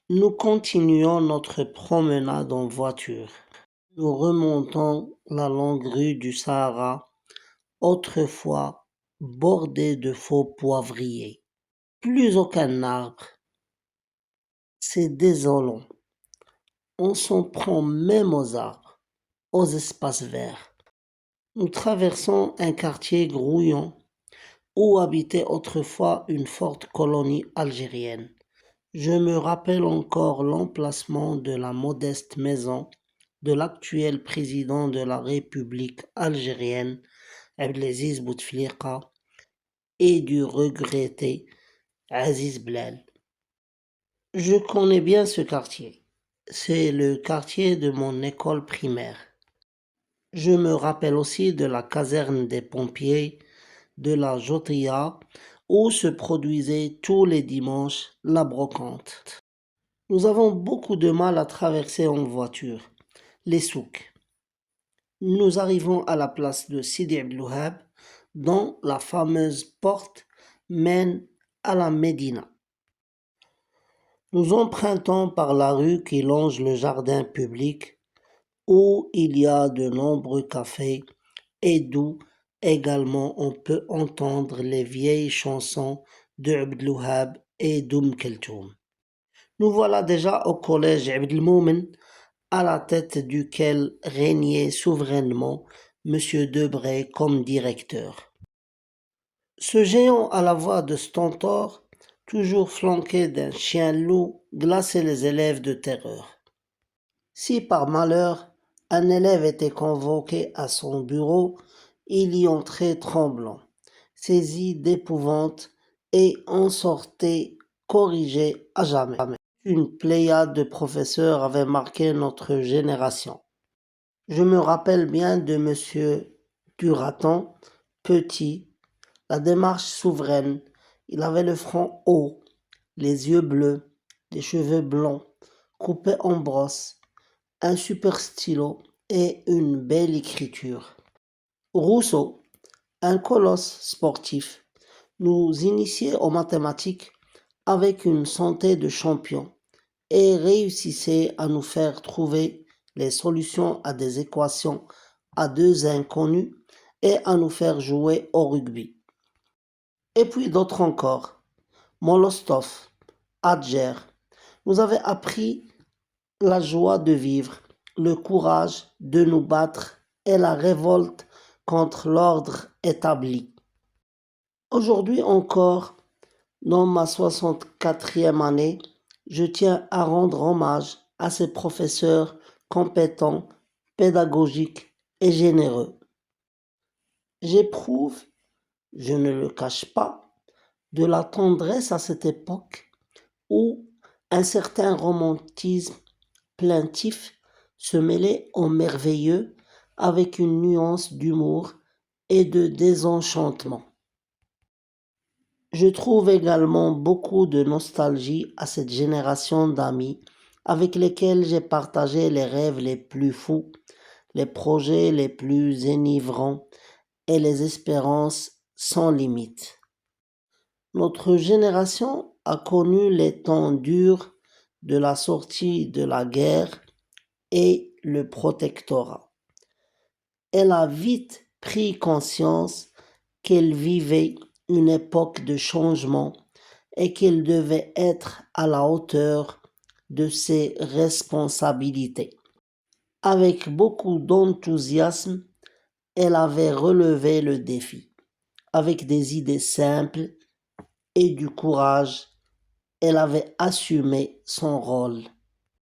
Nous continuons notre promenade en voiture. Nous remontons la longue rue du Sahara, autrefois bordée de faux poivriers. Plus aucun arbre. C'est désolant. On s'en prend même aux arbres, aux espaces verts. Nous traversons un quartier grouillant où habitait autrefois une forte colonie algérienne. Je me rappelle encore l'emplacement de la modeste maison de l'actuel président de la République algérienne, Abdelaziz Bouteflika, et du regretté Aziz Blel. Je connais bien ce quartier. C'est le quartier de mon école primaire. Je me rappelle aussi de la caserne des pompiers, de la Jotia, où se produisait tous les dimanches la brocante. Nous avons beaucoup de mal à traverser en voiture les souks. Nous arrivons à la place de Sidi Abdel-Wahab, dont la fameuse porte mène à la Médina. Nous empruntons par la rue qui longe le jardin public, où il y a de nombreux cafés et d'où également on peut entendre les vieilles chansons de Abdel-Wahab et Keltoum. Nous voilà déjà au collège Abdelmoumen, à la tête duquel régnait souverainement M. Debray comme directeur. Ce géant à la voix de stentor, toujours flanqué d'un chien loup, glaçait les élèves de terreur. Si par malheur un élève était convoqué à son bureau, il y entrait tremblant, saisi d'épouvante, et en sortait corrigé à jamais. Une pléiade de professeurs avait marqué notre génération. Je me rappelle bien de Monsieur Duraton, petit, la démarche souveraine. Il avait le front haut, les yeux bleus, les cheveux blonds, coupés en brosse, un super stylo et une belle écriture. Rousseau, un colosse sportif, nous initiait aux mathématiques avec une santé de champion et réussissait à nous faire trouver les solutions à des équations à deux inconnus et à nous faire jouer au rugby. Et puis d'autres encore, Molostov, Adger, nous avaient appris la joie de vivre, le courage de nous battre et la révolte contre l'ordre établi. Aujourd'hui encore, dans ma 64e année, je tiens à rendre hommage à ces professeurs compétents, pédagogiques et généreux. J'éprouve, je ne le cache pas, de la tendresse à cette époque où un certain romantisme plaintif se mêlait au merveilleux avec une nuance d'humour et de désenchantement. Je trouve également beaucoup de nostalgie à cette génération d'amis avec lesquels j'ai partagé les rêves les plus fous, les projets les plus enivrants et les espérances sans limite. Notre génération a connu les temps durs de la sortie de la guerre et le protectorat. Elle a vite pris conscience qu'elle vivait une époque de changement et qu'elle devait être à la hauteur de ses responsabilités. Avec beaucoup d'enthousiasme, elle avait relevé le défi. Avec des idées simples et du courage, elle avait assumé son rôle.